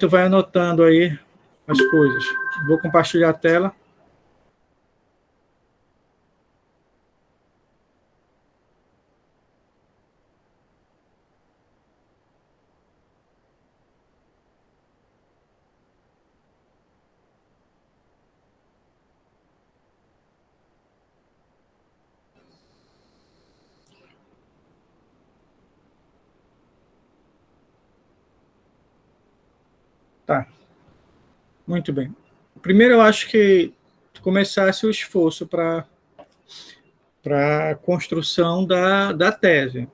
Tu vai anotando aí as coisas. Vou compartilhar a tela. Tá, muito bem. Primeiro, eu acho que começasse o esforço para a construção da tese.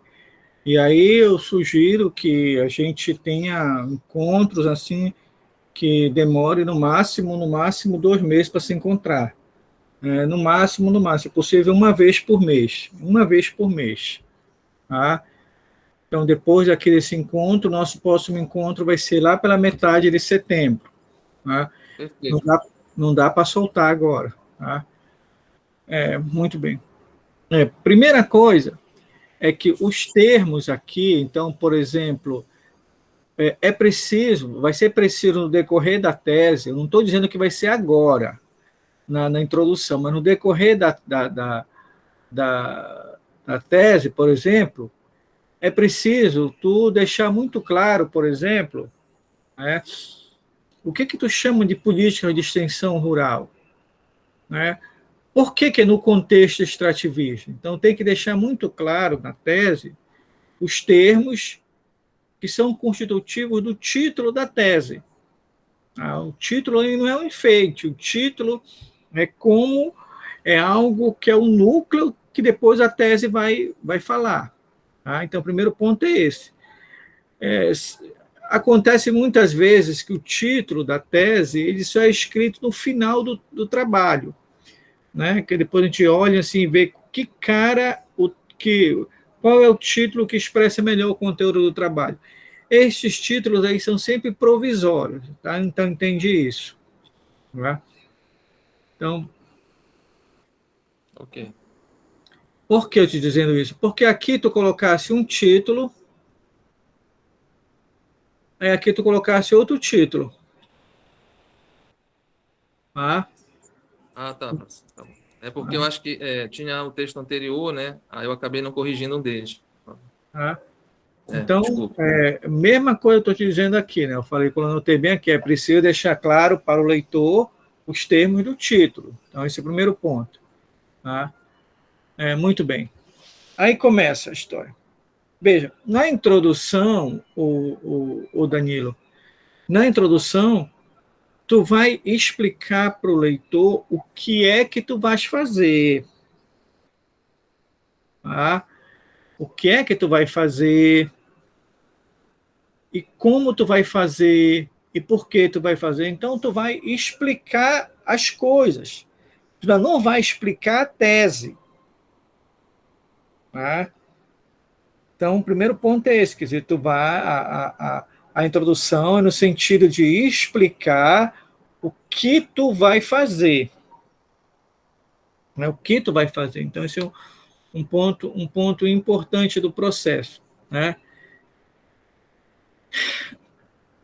E aí eu sugiro que a gente tenha encontros assim que demore no máximo 2 meses para se encontrar. No máximo, se possível, uma vez por mês. Tá? Então, depois desse encontro, nosso próximo encontro vai ser lá pela metade de setembro. Tá? Não Perfeito. dá, não dá para soltar agora. Tá? Muito bem. Primeira coisa é que os termos aqui, então, por exemplo, vai ser preciso no decorrer da tese, eu não estou dizendo que vai ser agora, na introdução, mas no decorrer da, da tese, por exemplo, é preciso tu deixar muito claro, por exemplo, né, o que tu chama de política de extensão rural, né? Por que no contexto extrativista? Então tem que deixar muito claro na tese os termos que são constitutivos do título da tese. O título não é um enfeite, o título é algo que é o núcleo que depois a tese vai falar. Tá? Então, o primeiro ponto é esse. Acontece muitas vezes que o título da tese ele só é escrito no final do trabalho, né? Que depois a gente olha assim e vê qual é o título que expressa melhor o conteúdo do trabalho. Estes títulos aí são sempre provisórios, tá? Então entende isso, né? Então, Ok. por que eu te dizendo isso? Porque aqui tu colocasse um título, aí aqui tu colocasse outro título, tá? Tá, professor. Tá bom. É porque eu acho que tinha o texto anterior, né? Aí eu acabei não corrigindo um deles. Tá? Então, Desculpa. mesma coisa eu estou te dizendo aqui, né? Eu falei, quando eu anotei bem aqui, é preciso deixar claro para o leitor os termos do título. Então, esse é o primeiro ponto. Tá? Muito bem. Aí começa a história. Veja, na introdução, o Danilo, na introdução, tu vai explicar para o leitor o que é que tu vais fazer. Tá? O que é que tu vai fazer e como tu vai fazer e por que tu vai fazer. Então, tu vai explicar as coisas. Tu não vai explicar a tese. Tá? Então, o primeiro ponto é esse, quer dizer, a introdução é no sentido de explicar o que tu vai fazer. Né? O que tu vai fazer. Então, esse é um ponto importante do processo. Né?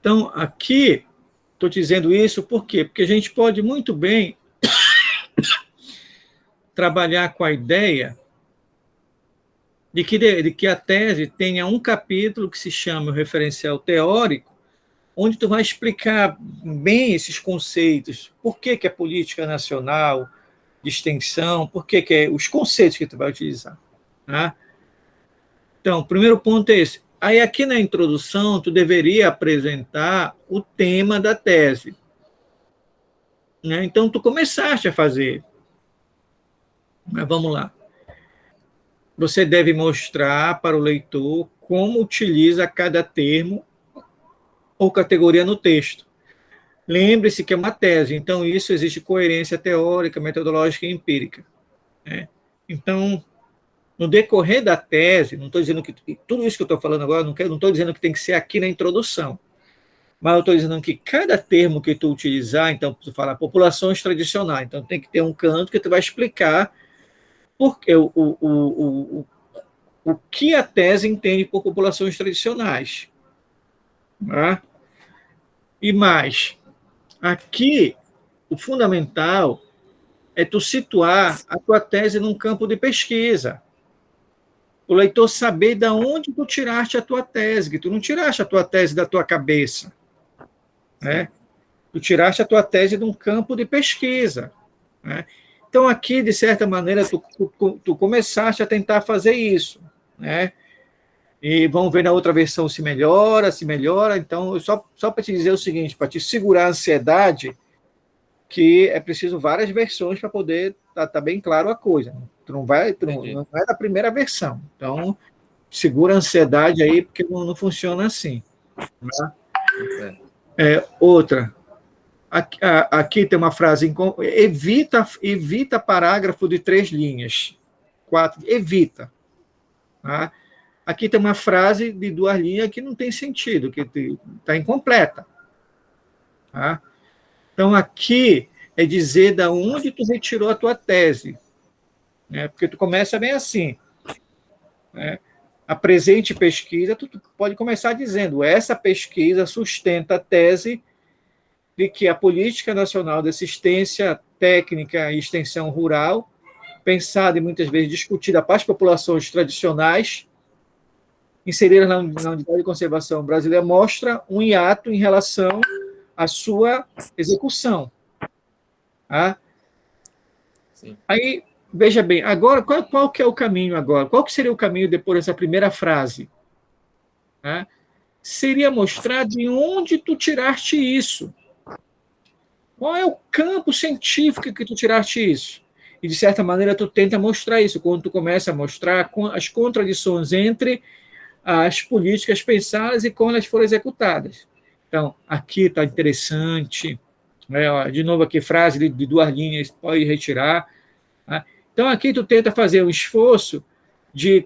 Então, aqui, estou dizendo isso por quê? Porque a gente pode muito bem trabalhar com a ideia de que a tese tenha um capítulo que se chama o referencial teórico, onde tu vai explicar bem esses conceitos, por que é política nacional, de extensão, por que é os conceitos que tu vai utilizar. Tá? Então, o primeiro ponto é esse. Aí, aqui na introdução, tu deveria apresentar o tema da tese. Né? Então, tu começaste a fazer. Mas vamos lá. Você deve mostrar para o leitor como utiliza cada termo ou categoria no texto. Lembre-se que é uma tese, então isso existe coerência teórica, metodológica e empírica. Né? Então, no decorrer da tese, não estou dizendo que tudo isso que eu estou falando agora, não estou dizendo que tem que ser aqui na introdução, mas eu estou dizendo que cada termo que tu utilizar, então, tu fala populações tradicionais, então tem que ter um canto que tu vai explicar porque o que a tese entende por populações tradicionais. Tá? E mais, aqui, o fundamental é tu situar a tua tese num campo de pesquisa. O leitor saber de onde tu tiraste a tua tese, que tu não tiraste a tua tese da tua cabeça, né? Tu tiraste a tua tese de um campo de pesquisa, né? Então, aqui, de certa maneira, tu começaste a tentar fazer isso, né? E vamos ver na outra versão se melhora, se melhora. Então, só para te dizer o seguinte, para te segurar a ansiedade, que é preciso várias versões para poder tá bem claro a coisa. Tu não é da primeira versão. Então, segura a ansiedade aí, porque não funciona assim. Tá? Outra. Aqui tem uma frase, evita parágrafo de 3 linhas. 4, evita. Tá? Aqui tem uma frase de 2 linhas que não tem sentido, que está incompleta. Tá? Então, aqui é dizer de onde tu retirou a tua tese. Né? Porque tu começa bem assim. Né? A presente pesquisa, tu pode começar dizendo, essa pesquisa sustenta a tese de que a Política Nacional de Assistência Técnica e Extensão Rural, pensada e muitas vezes discutida para as populações tradicionais, inserida na Unidade de Conservação Brasileira, mostra um hiato em relação à sua execução. Tá? Sim. Aí, veja bem, agora, qual que é o caminho agora? Qual que seria o caminho depois dessa primeira frase? Tá? Seria mostrar de onde tu tiraste isso. Qual é o campo científico que tu tiraste isso? E, de certa maneira, tu tenta mostrar isso, quando tu começa a mostrar as contradições entre as políticas pensadas e quando elas foram executadas. Então, aqui está interessante. Né? De novo aqui, frase de 2 linhas, pode retirar. Tá? Então, aqui tu tenta fazer um esforço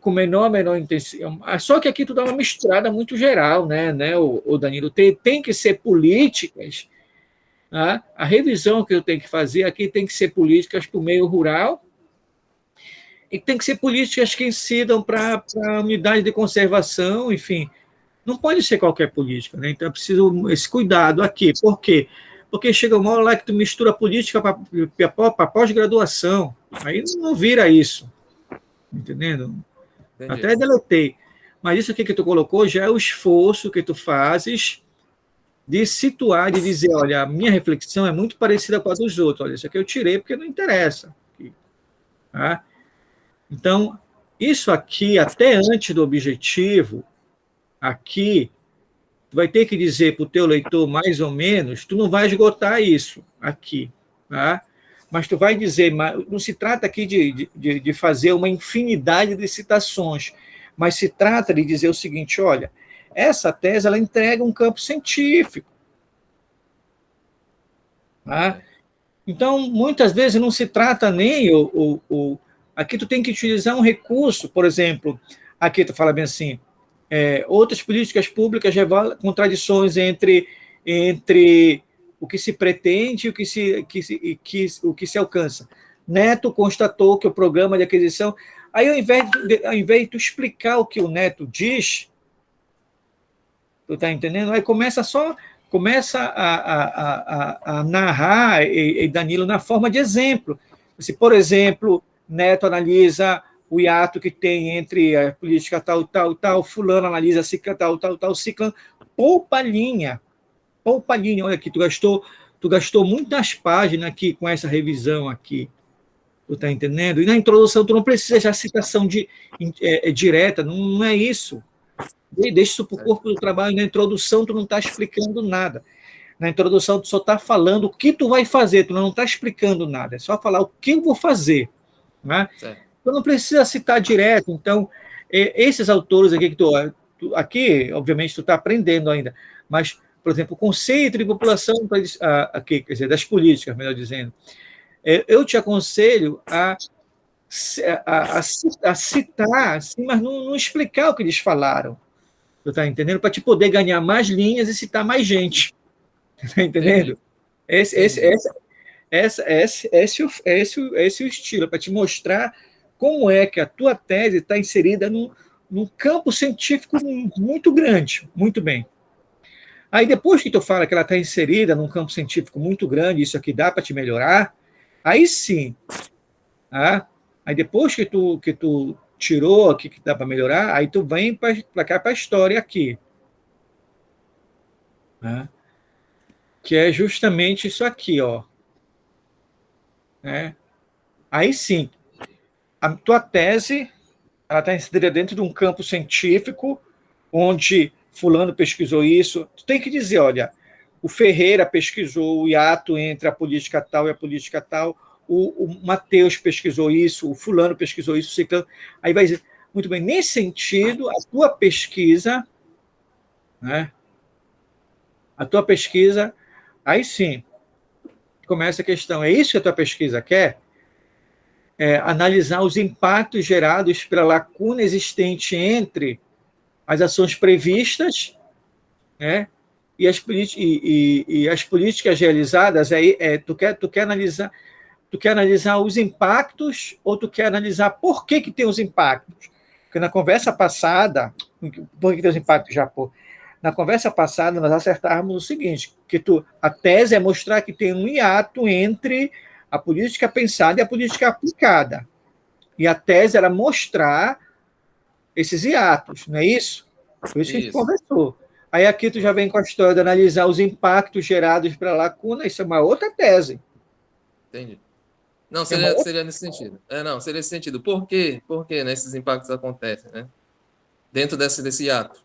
com menor intensidade. Só que aqui tu dá uma misturada muito geral, né, o Danilo? Tem que ser políticas. Tá? A revisão que eu tenho que fazer aqui tem que ser políticas para o meio rural e tem que ser políticas que incidam para a unidade de conservação, enfim. Não pode ser qualquer política, né? Então é preciso esse cuidado aqui. Por quê? Porque chega uma hora lá que tu mistura política para pós-graduação. Aí não vira isso. Entendendo? Entendi. Até deletei. Mas isso aqui que tu colocou já é o esforço que tu fazes de situar, de dizer, olha, a minha reflexão é muito parecida com a dos outros. Olha, isso aqui eu tirei porque não interessa. Tá? Então, isso aqui, até antes do objetivo, aqui, tu vai ter que dizer para o teu leitor, mais ou menos, tu não vai esgotar isso aqui, tá? Mas tu vai dizer, não se trata aqui de fazer uma infinidade de citações, mas se trata de dizer o seguinte, olha, essa tese ela entrega um campo científico. Tá? Então, muitas vezes não se trata nem aqui tu tem que utilizar um recurso, por exemplo, aqui tu fala bem assim, outras políticas públicas revelam contradições entre o que se pretende e o que se alcança. Neto constatou que o programa de aquisição... Aí, ao invés de tu explicar o que o Neto diz, tu está entendendo? Aí começa a narrar, e Danilo, na forma de exemplo. Se, por exemplo, Neto analisa o hiato que tem entre a política tal, fulano analisa a cicla tal, ciclano, poupa linha, olha aqui, tu gastou muitas páginas aqui com essa revisão aqui, tu está entendendo? E na introdução tu não precisa já citação direta, não é isso. Deixa isso para o corpo do trabalho. Na introdução, tu não está explicando nada. Na introdução, tu só está falando o que tu vai fazer, tu não está explicando nada. É só falar o que eu vou fazer. Né? Tu não precisa citar direto. Então, esses autores aqui que aqui, obviamente, tu está aprendendo ainda, mas, por exemplo, o conceito de população aqui, quer dizer, das políticas, melhor dizendo, eu te aconselho a citar, assim, mas não explicar o que eles falaram. Tu está entendendo? Para te poder ganhar mais linhas e citar mais gente. Está entendendo? Esse é o estilo, para te mostrar como é que a tua tese está inserida num campo científico muito grande. Muito bem. Aí depois que tu fala que ela está inserida num campo científico muito grande, isso aqui dá para te melhorar, aí sim, tá? Aí depois que tu tirou aqui que dá para melhorar, aí tu vem para cá para a história aqui, né? Que é justamente isso aqui, ó, né? Aí sim, a tua tese ela está inserida dentro de um campo científico onde fulano pesquisou isso. Tu tem que dizer, olha, o Ferreira pesquisou o hiato entre a política tal e a política tal, o Matheus pesquisou isso, o fulano pesquisou isso, aí vai dizer, muito bem, nesse sentido, a tua pesquisa, né? A tua pesquisa, aí sim, começa a questão, é isso que a tua pesquisa quer? Analisar os impactos gerados pela lacuna existente entre as ações previstas, né, e as políticas realizadas. Tu quer analisar os impactos ou tu quer analisar por que tem os impactos? Porque na conversa passada, por que tem os impactos, já? Na conversa passada, nós acertávamos o seguinte, que a tese é mostrar que tem um hiato entre a política pensada e a política aplicada. E a tese era mostrar esses hiatos, não é isso? Por isso que a gente conversou. Aí aqui tu já vem com a história de analisar os impactos gerados pela lacuna, isso é uma outra tese. Entendi. Não, seria nesse sentido. Não, seria nesse sentido. Por quê? Por que, né, esses impactos acontecem, né? Dentro desse hiato.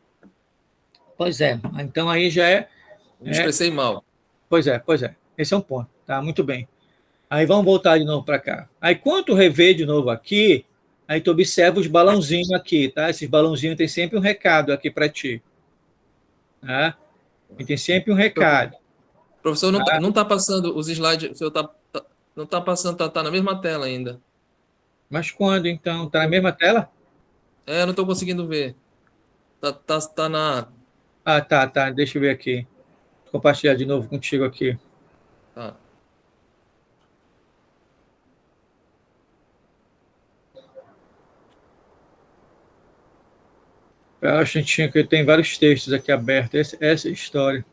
Pois é. Então aí já é... Me expressei mal. Pois é. Esse é um ponto. Tá, muito bem. Aí vamos voltar de novo para cá. Aí quando tu revê de novo aqui, aí tu observa os balãozinhos aqui, tá? Esses balãozinhos tem sempre um recado aqui para ti. Tá? E tem sempre um recado. Professor, não tá passando os slides, o senhor não tá passando, tá na mesma tela ainda. Mas quando, então? Tá na mesma tela? Eu não tô conseguindo ver. Tá na... Ah, tá. Deixa eu ver aqui. Vou compartilhar de novo contigo aqui. Tá. Eu acho que tem vários textos aqui abertos. Essa é a história.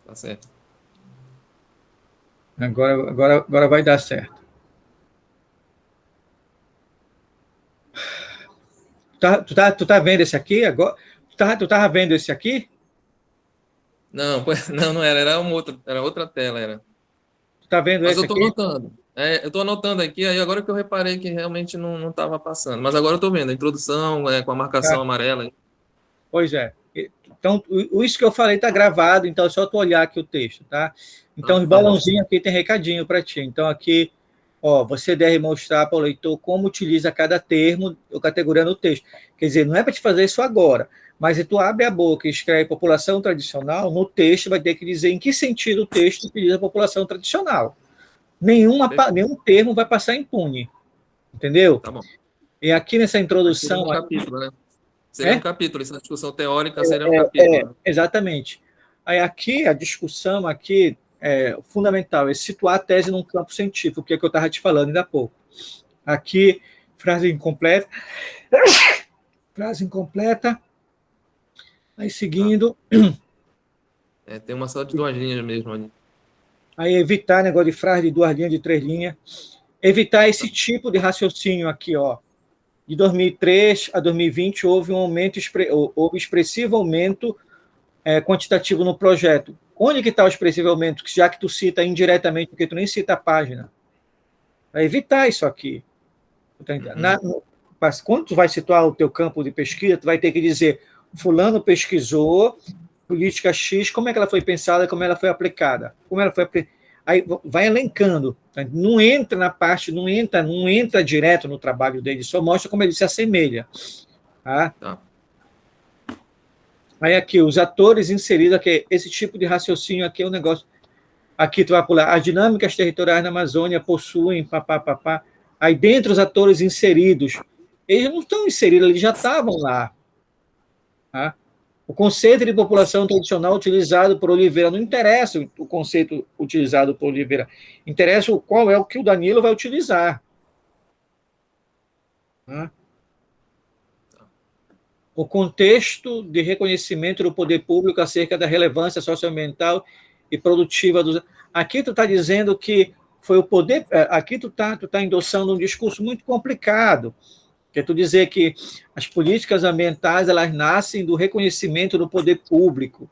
Tá certo. Agora vai dar certo. Tu tá vendo esse aqui agora? Tu tava vendo esse aqui? Não era. Era outra tela, era. Tu tá vendo Mas esse eu tô aqui? anotando. Eu tô anotando aqui, aí agora que eu reparei que realmente não estava passando. Mas agora eu tô vendo a introdução, com a marcação Tá. amarela. Pois é. Então, isso que eu falei está gravado, então é só tu olhar aqui o texto, tá? Então, os balãozinhos aqui tem recadinho para ti. Então, aqui, ó, você deve mostrar para o leitor como utiliza cada termo ou categoria no texto. Quer dizer, não é para te fazer isso agora, mas se tu abre a boca e escreve população tradicional, no texto vai ter que dizer em que sentido o texto utiliza a população tradicional. Nenhum termo vai passar impune, entendeu? Tá bom. E aqui nessa introdução... Seria um capítulo, né? Seria um capítulo, essa discussão teórica seria um capítulo. Exatamente. Aí aqui, a discussão aqui é fundamental, é situar a tese num campo científico, que é o que eu estava te falando ainda há pouco. Aqui, frase incompleta. Frase incompleta. Aí, seguindo... Tem uma só de 2 linhas mesmo ali. Aí, evitar negócio de frase de 2 linhas, de 3 linhas. Evitar esse tipo de raciocínio aqui, ó. De 2003 a 2020, houve houve expressivo aumento quantitativo no projeto. Onde que está o expressivo aumento? Já que tu cita indiretamente, porque tu nem cita a página. Para evitar isso aqui. Quando tu vai situar o teu campo de pesquisa, tu vai ter que dizer, fulano pesquisou política X, como é que ela foi pensada, como ela foi aplicada. Aí vai elencando. Não entra na parte, não entra direto no trabalho dele, só mostra como ele se assemelha. Tá? Aí aqui, os atores inseridos aqui, esse tipo de raciocínio aqui é um negócio. Aqui tu vai pular. As dinâmicas territoriais na Amazônia possuem papapá. Aí dentro os atores inseridos, eles não estão inseridos, eles já estavam lá. Tá? O conceito de população tradicional utilizado por Oliveira, não interessa o conceito utilizado por Oliveira, interessa qual é o que o Danilo vai utilizar. Tá? o contexto de reconhecimento do poder público acerca da relevância socioambiental e produtiva dos... Aqui tu está dizendo que foi o poder... Aqui tu tá endossando um discurso muito complicado, que é tu dizer que as políticas ambientais elas nascem do reconhecimento do poder público.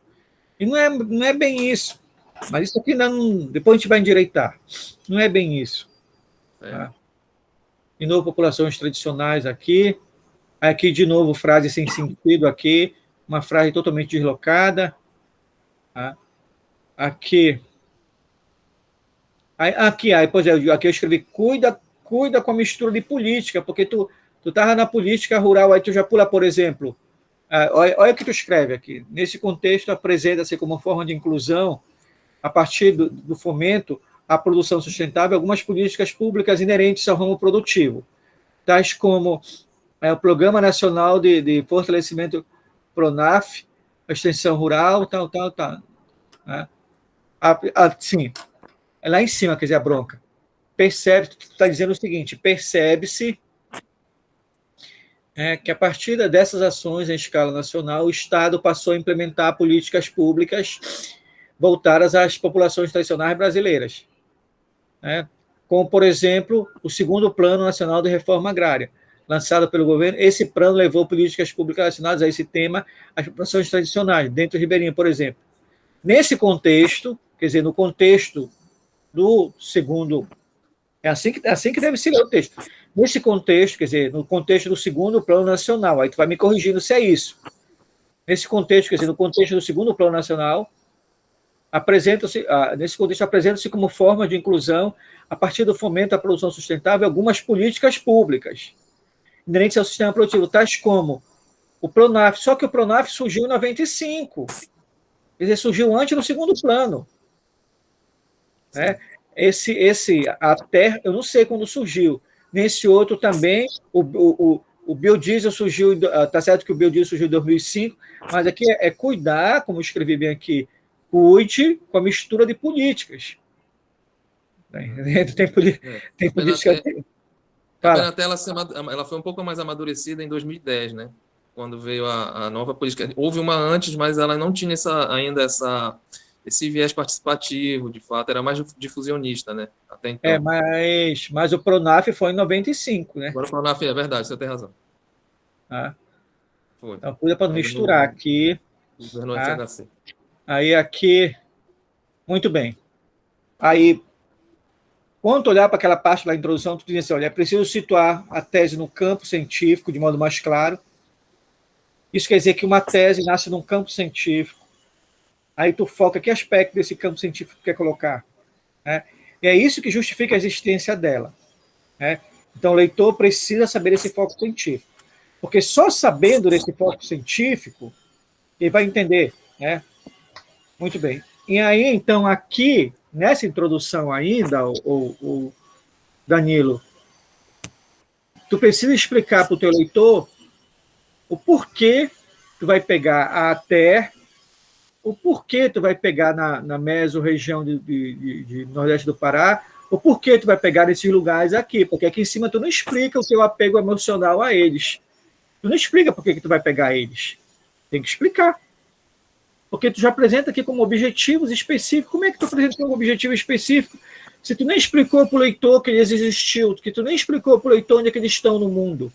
E não é bem isso. Mas isso aqui não... Depois a gente vai endireitar. Não é bem isso. Tá? De novo, populações tradicionais aqui. Aqui, de novo, frase sem sentido aqui. Uma frase totalmente deslocada. Tá? Aqui, pois é, aqui eu escrevi, cuida com a mistura de política, porque tu estava na política rural, aí tu já pula, por exemplo, olha o que tu escreve aqui, nesse contexto apresenta-se como forma de inclusão, a partir do fomento à produção sustentável, algumas políticas públicas inerentes ao ramo produtivo, tais como o Programa Nacional de Fortalecimento PRONAF, a extensão rural, tal, né? Sim, é lá em cima, quer dizer, a bronca. Percebe, tu está dizendo o seguinte, percebe-se que a partir dessas ações em escala nacional, o Estado passou a implementar políticas públicas voltadas às populações tradicionais brasileiras, né? Como, por exemplo, o segundo Plano Nacional de Reforma Agrária, lançado pelo governo. Esse plano levou políticas públicas relacionadas a esse tema às populações tradicionais, dentro do Ribeirinho, por exemplo. Nesse contexto, quer dizer, no contexto do segundo... É assim que deve ser o texto. Nesse contexto, quer dizer, no contexto do segundo Plano Nacional, aí tu vai me corrigindo se é isso. Nesse contexto, quer dizer, no contexto do segundo Plano Nacional, nesse contexto apresenta-se como forma de inclusão, a partir do fomento à produção sustentável, algumas políticas públicas inerentes ao sistema produtivo, tais como o PRONAF, só que o PRONAF surgiu em 95, quer dizer, surgiu antes do segundo plano. Né? A terra, eu não sei quando surgiu. Nesse outro também, o biodiesel surgiu, está certo que o biodiesel surgiu em 2005, mas aqui é cuidar, como eu escrevi bem aqui, cuide com a mistura de políticas. Tem política... Até ela foi um pouco mais amadurecida em 2010, né? Quando veio a nova política. Houve uma antes, mas ela não tinha ainda esse viés participativo, de fato, era mais difusionista, né? Até então. Mas o PRONAF foi em 95, né? Agora o PRONAF é verdade, você tem razão. Foi. Então, cuida para não misturar aqui. Governo FHC. Aí aqui, muito bem. Aí, quando tu olhar para aquela parte da introdução, tu diz assim, olha, é preciso situar a tese no campo científico de modo mais claro. Isso quer dizer que uma tese nasce num campo científico. Aí tu foca que aspecto desse campo científico tu quer colocar. Né? E é isso que justifica a existência dela. Né? Então, o leitor precisa saber esse foco científico. Porque só sabendo desse foco científico, ele vai entender. Né? Muito bem. E aí, então, aqui, nessa introdução ainda, o Danilo, tu precisa explicar para o teu leitor o porquê tu vai pegar a ATER, o porquê tu vai pegar na mesorregião de Nordeste do Pará, o porquê tu vai pegar nesses lugares aqui, porque aqui em cima tu não explica o teu apego emocional a eles. Tu não explica por que tu vai pegar eles. Tem que explicar. Porque tu já apresenta aqui como objetivos específicos. Como é que tu apresenta como objetivo específico se tu nem explicou para o leitor que eles existiam, que tu nem explicou para o leitor onde é que eles estão no mundo,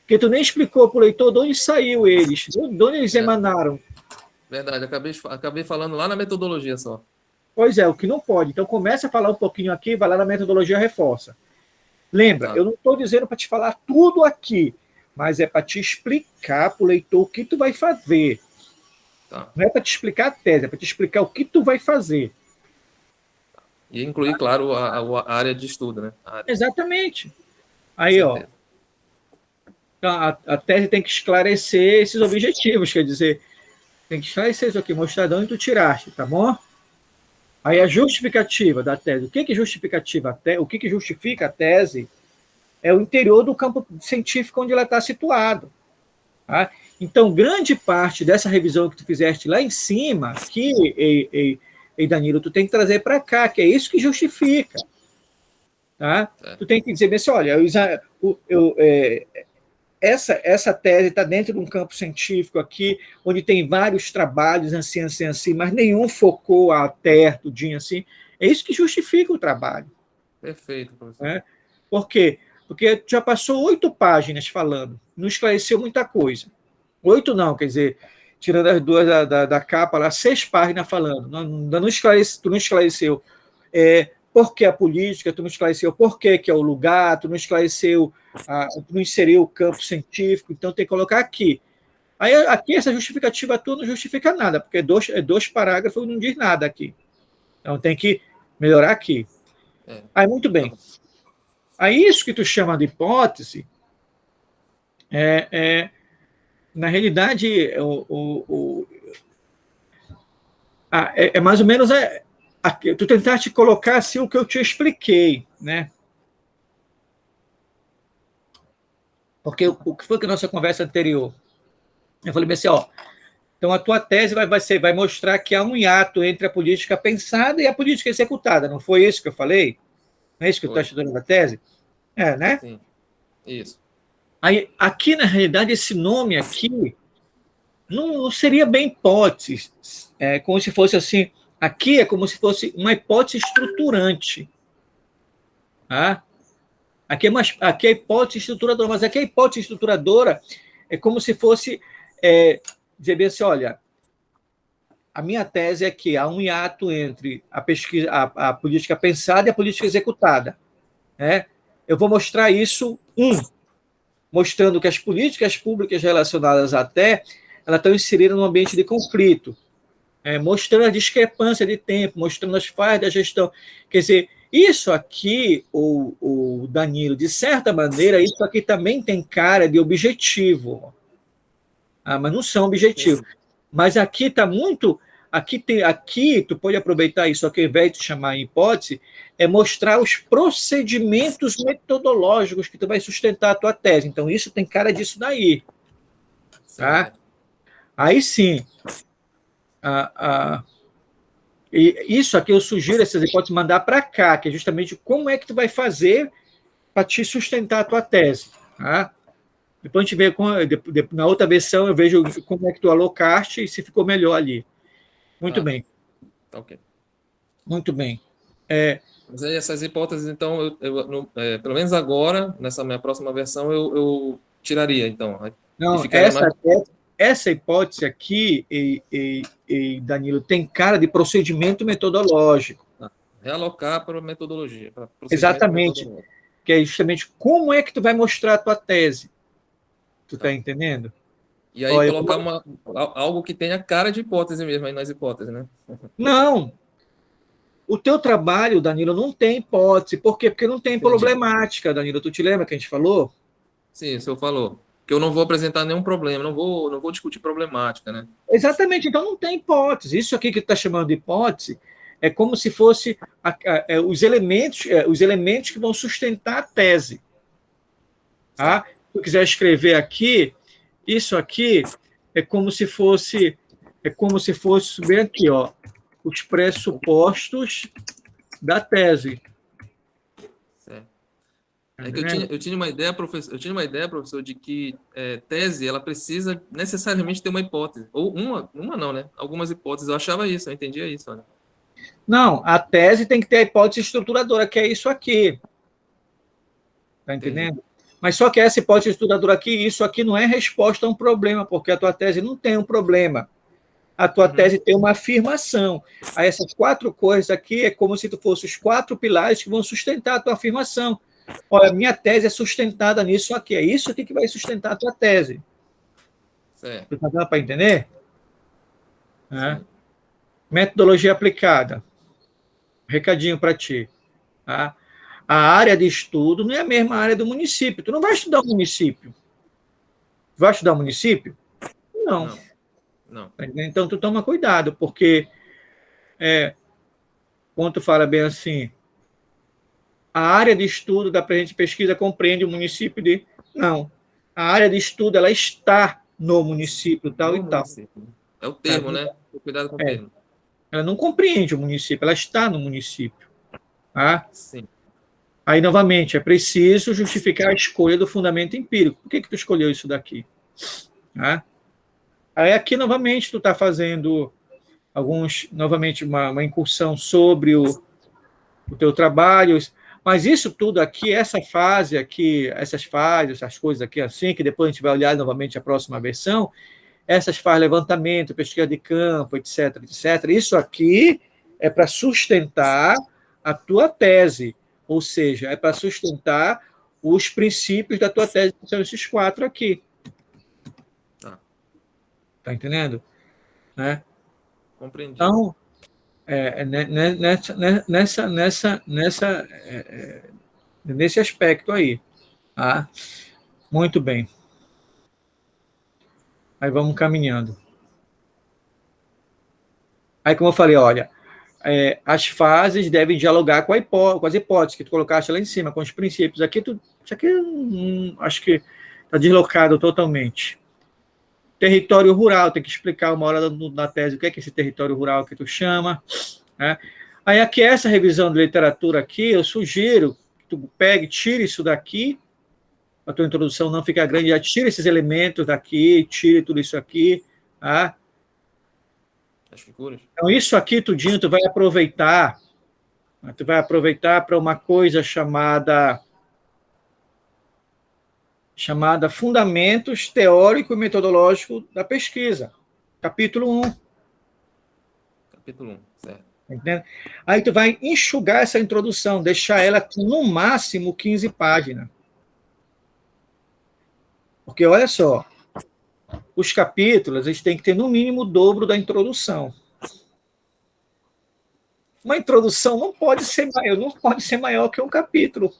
que tu nem explicou para o leitor de onde saiu eles, de onde eles emanaram. Verdade, acabei falando lá na metodologia só. Pois é, o que não pode. Então começa a falar um pouquinho aqui, vai lá na metodologia, reforça. Lembra, eu não estou dizendo para te falar tudo aqui, mas é para te explicar para o leitor o que tu vai fazer. Tá. Não é para te explicar a tese, é para te explicar o que tu vai fazer. E incluir, claro, a área de estudo, né? Exatamente. Aí, ó. Então, a tese tem que esclarecer esses objetivos, quer dizer, tem que esclarecer isso aqui, mostrar de onde tu tiraste, tá bom? Aí a justificativa da tese. O que justificativa o que justifica a tese é o interior do campo científico onde ela está situada. Tá? Então, grande parte dessa revisão que tu fizeste lá em cima, aqui, Danilo, tu tem que trazer para cá, que é isso que justifica. Tá? Tu tem que dizer assim, olha, essa tese está dentro de um campo científico aqui, onde tem vários trabalhos assim, mas nenhum focou a terra, tudinho assim. É isso que justifica o trabalho. Perfeito, professor. Né? Por quê? Porque já passou 8 páginas falando, não esclareceu muita coisa. 8 não, quer dizer, tirando as 2 da capa, lá, 6 páginas falando. Tu não esclareceu por que a política, tu não esclareceu por que é o lugar, tu não esclareceu, tu não inseriu o campo científico, então tem que colocar aqui. Aí aqui essa justificativa tua não justifica nada, porque é 2 parágrafos não diz nada aqui. Então tem que melhorar aqui. Aí, muito bem. Aí isso que tu chama de hipótese na realidade, é mais ou menos tu tentaste colocar assim o que eu te expliquei, né? Porque o que foi que a nossa conversa anterior? Eu falei assim, então a tua tese vai mostrar que há um hiato entre a política pensada e a política executada. Não foi isso que eu falei? Não é isso que tu está estudando na tese? Né? Sim, isso. Aí, aqui, na realidade, esse nome aqui não seria bem hipótese. É como se fosse assim. Aqui é como se fosse uma hipótese estruturante. Tá? Aqui é hipótese estruturadora, mas aqui a hipótese estruturadora é como se fosse dizer bem assim, olha, a minha tese é que há um hiato entre a pesquisa, a política pensada e a política executada. Né? Eu vou mostrar isso, mostrando que as políticas públicas relacionadas à TE elas estão inseridas num ambiente de conflito, mostrando a discrepância de tempo, mostrando as falhas da gestão. Quer dizer, isso aqui, o Danilo, de certa maneira, isso aqui também tem cara de objetivo. Mas não são objetivos. Mas aqui está muito... Aqui tu pode aproveitar isso aqui, ao invés de chamar em hipótese, é mostrar os procedimentos metodológicos que tu vai sustentar a tua tese. Então, isso tem cara disso daí. Tá? Aí sim. E isso aqui eu sugiro essas hipóteses mandar para cá, que é justamente como é que tu vai fazer para te sustentar a tua tese. Tá? Depois a gente vê, na outra versão, eu vejo como é que tu alocaste e se ficou melhor ali. Muito bem. Tá ok. Muito bem. Mas aí essas hipóteses, então, pelo menos agora, nessa minha próxima versão, eu tiraria, então. Não, essa hipótese aqui, Danilo, tem cara de procedimento metodológico. Realocar para a metodologia. Para exatamente. Que é justamente como é que tu vai mostrar a tua tese. Tu tá entendendo? E aí colocar algo que tenha cara de hipótese mesmo aí nas hipóteses, né? Não. O teu trabalho, Danilo, não tem hipótese. Por quê? Porque não tem problemática, Danilo. Tu te lembra que a gente falou? Sim, o senhor falou. Que eu não vou apresentar nenhum problema, não vou discutir problemática, né? Exatamente. Então não tem hipótese. Isso aqui que tu está chamando de hipótese é como se fosse os elementos que vão sustentar a tese. Tá? Se tu quiser escrever aqui, isso aqui é como se fosse bem aqui, os pressupostos da tese. Certo. É que eu tinha uma ideia, professor, de que tese ela precisa necessariamente ter uma hipótese. Ou uma não, né? Algumas hipóteses. Eu achava isso, eu entendia isso. Olha. Não, a tese tem que ter a hipótese estruturadora, que é isso aqui. Tá entendendo? Entendi. Mas só que essa hipótese estruturadora aqui, isso aqui não é resposta a um problema, porque a tua tese não tem um problema. A tua tese tem uma afirmação. Aí essas 4 coisas aqui é como se tu fosse os 4 pilares que vão sustentar a tua afirmação. Olha, minha tese é sustentada nisso aqui. É isso aqui que vai sustentar a tua tese. Certo. Tu tá dando para entender? Metodologia aplicada. Recadinho para ti. Tá? A área de estudo não é a mesma área do município. Tu não vai estudar o município. Tu vai estudar o município? Não. Então, tu toma cuidado, porque quando tu fala bem assim, a área de estudo da presente pesquisa compreende o município de... Não. A área de estudo, ela está no município, tal e tal. É o termo, né? Cuidado com o termo. Ela não compreende o município, ela está no município. Tá? Sim. Aí, novamente, é preciso justificar a escolha do fundamento empírico. Por que tu escolheu isso daqui? Tá? Aí, aqui, novamente, tu está fazendo novamente, uma incursão sobre o teu trabalho, mas isso tudo aqui, essa fase aqui, essas fases, essas coisas aqui assim, que depois a gente vai olhar novamente a próxima versão, essas faz levantamento, pesquisa de campo, etc, etc. Isso aqui é para sustentar a tua tese, ou seja, é para sustentar os princípios da tua tese, que são esses 4 aqui. Tá entendendo? Né? Compreendi. Então, nesse aspecto aí. Tá? Muito bem. Aí vamos caminhando. Aí, como eu falei, olha, as fases devem dialogar com as hipóteses que tu colocaste lá em cima, com os princípios. Isso aqui acho que está deslocado totalmente. Território rural, tem que explicar uma hora na tese o que é esse território rural que tu chama. Né? Aí, aqui, essa revisão de literatura aqui, eu sugiro que tu pegue, tire isso daqui, a tua introdução não fica grande, já tira esses elementos daqui, tire tudo isso aqui, tá? As figuras. Então, isso aqui, tudinho, tu vai aproveitar para uma coisa chamada Fundamentos Teórico e Metodológico da Pesquisa, capítulo 1. Capítulo 1, certo. Entendeu? Aí tu vai enxugar essa introdução, deixar ela com, no máximo, 15 páginas. Porque, olha só, os capítulos eles têm que ter, no mínimo, o dobro da introdução. Uma introdução não pode ser maior que um capítulo.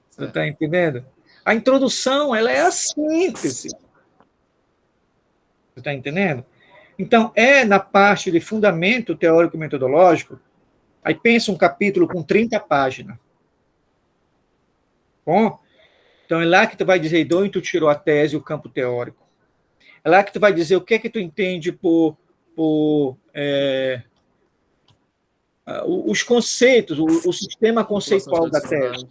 Você está entendendo? A introdução ela é a síntese. Você está entendendo? Então, na parte de fundamento teórico e metodológico, aí pensa um capítulo com 30 páginas. Bom? Então, é lá que tu vai dizer de onde tu tirou a tese e o campo teórico. É lá que tu vai dizer o que é que tu entende por os conceitos, o sistema conceitual da tese.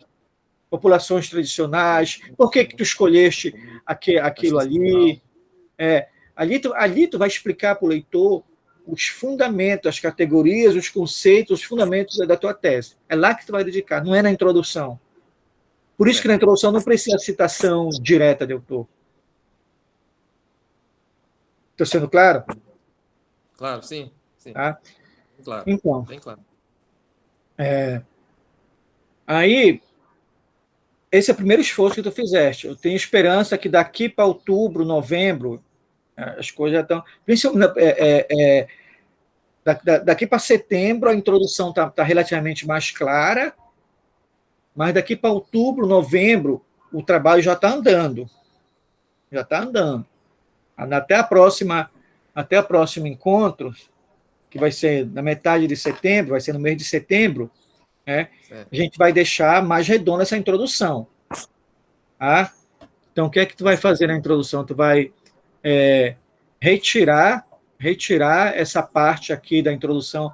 Populações tradicionais, por que tu escolheste aquilo ali. Ali tu vai explicar para o leitor os fundamentos, as categorias, os conceitos, os fundamentos da tua tese. É lá que tu vai dedicar, não é na introdução. Por isso que na introdução não precisa citação direta de autor. Estou sendo claro? Claro, sim. Tá? Claro, então, bem claro. Aí, esse é o primeiro esforço que tu fizeste. Eu tenho esperança que daqui para outubro, novembro, as coisas já estão... Daqui para setembro, a introdução está relativamente mais clara, mas daqui para outubro, novembro, o trabalho já está andando. Já está andando. Até o próximo encontro, que vai ser na metade de setembro, vai ser no mês de setembro, a gente vai deixar mais redonda essa introdução. Tá? Então, o que é que tu vai fazer na introdução? Tu vai retirar essa parte aqui da introdução,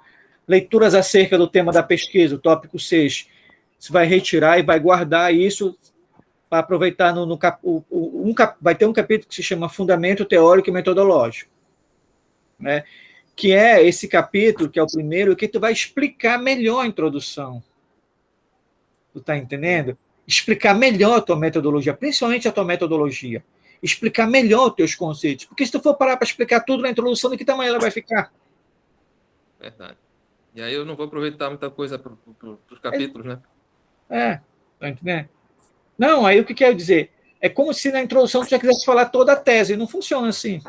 leituras acerca do tema da pesquisa, o tópico 6. Você vai retirar e vai guardar isso para aproveitar vai ter um capítulo que se chama Fundamento Teórico e Metodológico, né? Que é esse capítulo, que é o primeiro, que tu vai explicar melhor a introdução. Tu está entendendo? Explicar melhor a tua metodologia, principalmente a tua metodologia. Explicar melhor os teus conceitos. Porque se tu for parar para explicar tudo na introdução, de que tamanho ela vai ficar? Verdade. E aí eu não vou aproveitar muita coisa para os capítulos, né? Tá entendendo? Não, aí o que quer dizer? É como se na introdução tu já quisesse falar toda a tese. Não funciona assim.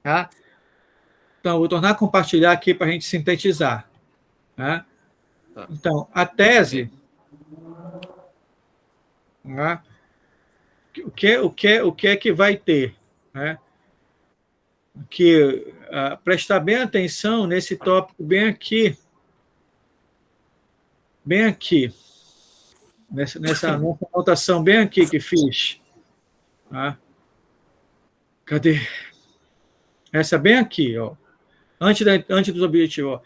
Tá? Então, eu vou tornar a compartilhar aqui para a gente sintetizar. Tá? Tá. Então, a tese... Tá? O que é que vai ter? Né? Que prestar bem atenção nesse tópico bem aqui. Bem aqui. Nessa anotação bem aqui que fiz. Tá? Cadê? Essa bem aqui, ó. Antes dos objetivos. Ó.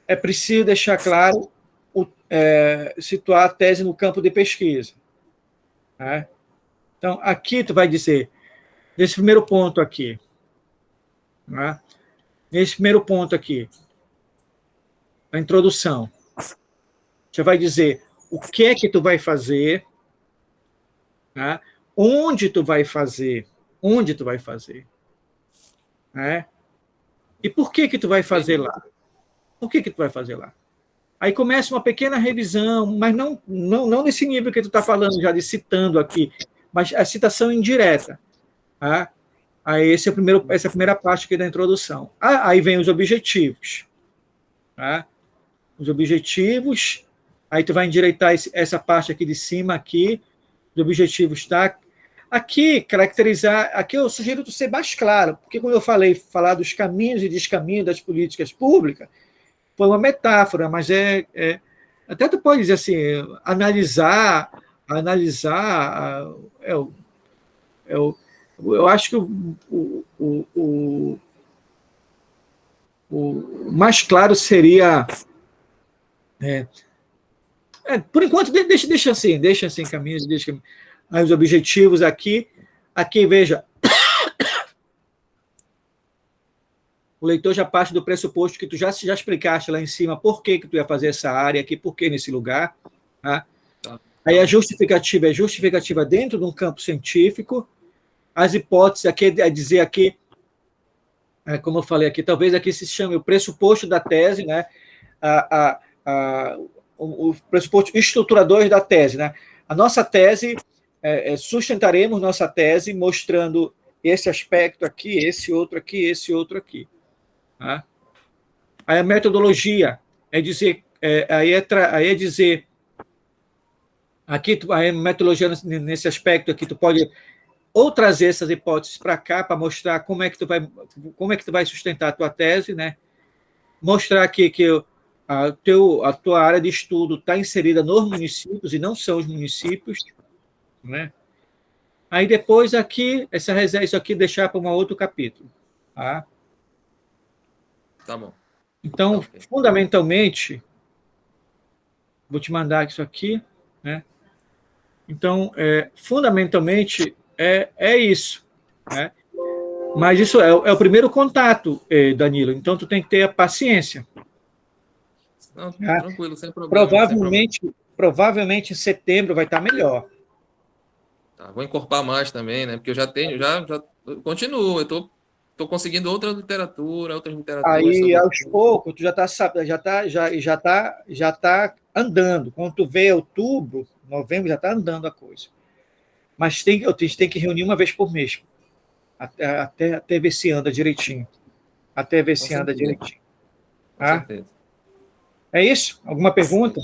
É preciso deixar claro situar a tese no campo de pesquisa. Né? Então, aqui tu vai dizer, nesse primeiro ponto aqui, né? Nesse primeiro ponto aqui, a introdução, você vai dizer o que é que tu vai fazer, né? Onde tu vai fazer, né? E por que tu vai fazer lá? Por que tu vai fazer lá? Aí começa uma pequena revisão, mas não nesse nível que tu está falando já de citando aqui, mas a citação indireta. Tá? Aí essa é a primeira parte aqui da introdução. Aí vem os objetivos. Tá? Os objetivos, aí tu vai endireitar essa parte aqui de cima, aqui, os objetivos, tá? Aqui, caracterizar, aqui eu sugiro tu ser mais claro, porque quando eu falar dos caminhos e descaminhos das políticas públicas, foi uma metáfora, mas até tu pode dizer assim, analisar, eu acho que o mais claro seria, por enquanto, deixa assim caminhos, aí os objetivos aqui, veja, o leitor já parte do pressuposto que tu já explicaste lá em cima por que tu ia fazer essa área aqui, por que nesse lugar. Tá? Aí a justificativa é justificativa dentro de um campo científico, as hipóteses, aqui é dizer aqui, como eu falei aqui, talvez aqui se chame o pressuposto da tese, né? O pressuposto estruturador da tese. Né? A nossa tese, sustentaremos nossa tese mostrando esse aspecto aqui, esse outro aqui, esse outro aqui. Tá? Aí a metodologia é dizer, aí é dizer, aqui a metodologia nesse aspecto aqui, tu pode ou trazer essas hipóteses para cá para mostrar como é que tu vai sustentar a tua tese, né? Mostrar aqui que a tua área de estudo está inserida nos municípios e não são os municípios, né? Aí depois aqui, isso aqui deixar para um outro capítulo. Tá? Tá bom. Então, okay. Fundamentalmente, vou te mandar isso aqui, né? Então, fundamentalmente, é isso. Né? Mas isso é o primeiro contato, Danilo. Então, tu tem que ter a paciência. Não, tranquilo, sem problema. Provavelmente em setembro vai estar melhor. Tá, vou encorpar mais também, né? Porque eu já tenho, já continuo, eu tô conseguindo outras literaturas. Aí, aos poucos, tu já tá andando. Quando tu vê outubro, novembro, já está andando a coisa. Mas a gente tem que reunir uma vez por mês, até ver se anda direitinho. Tá? Com certeza. É isso? Alguma pergunta?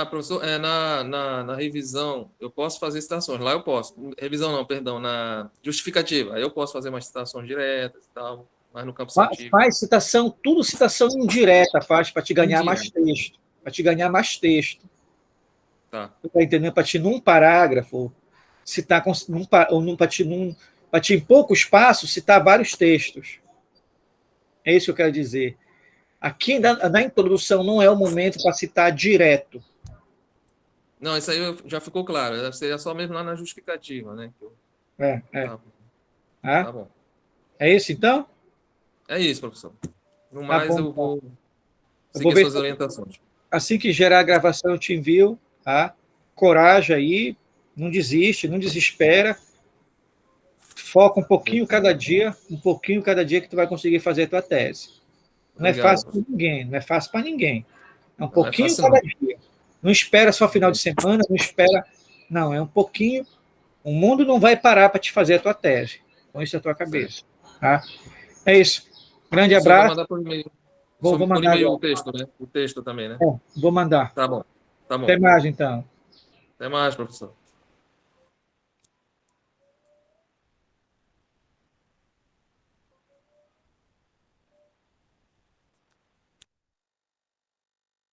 Professor, na revisão, eu posso fazer citações. Lá eu posso. Revisão não, perdão, na justificativa. Aí eu posso fazer umas citações diretas e tal, mas no campo científico. Faz citação, tudo citação indireta, faz para te ganhar mais texto. Tá. Tu tá entendendo? Para te, num parágrafo, citar, para te, em pouco espaço, citar vários textos. É isso que eu quero dizer. Aqui, na introdução, não é o momento para citar direto. Não, isso aí já ficou claro. Seria só mesmo lá na justificativa, né? Tá bom. É isso, então? É isso, professor. No mais, eu vou seguir suas orientações. Assim que gerar a gravação, eu te envio. Tá? Coragem aí, não desiste, não desespera. Foca um pouquinho cada dia que tu vai conseguir fazer a tua tese. Não é fácil para ninguém. É um pouquinho cada dia. Não espera só final de semana, não, é um pouquinho. O mundo não vai parar para te fazer a tua tese. Põe isso na tua cabeça. Tá? É isso. Grande abraço. Vai mandar por e-mail. Vou mandar por e-mail o texto, né? O texto também, né? Vou mandar. Tá bom. Até mais, então. Até mais, professor.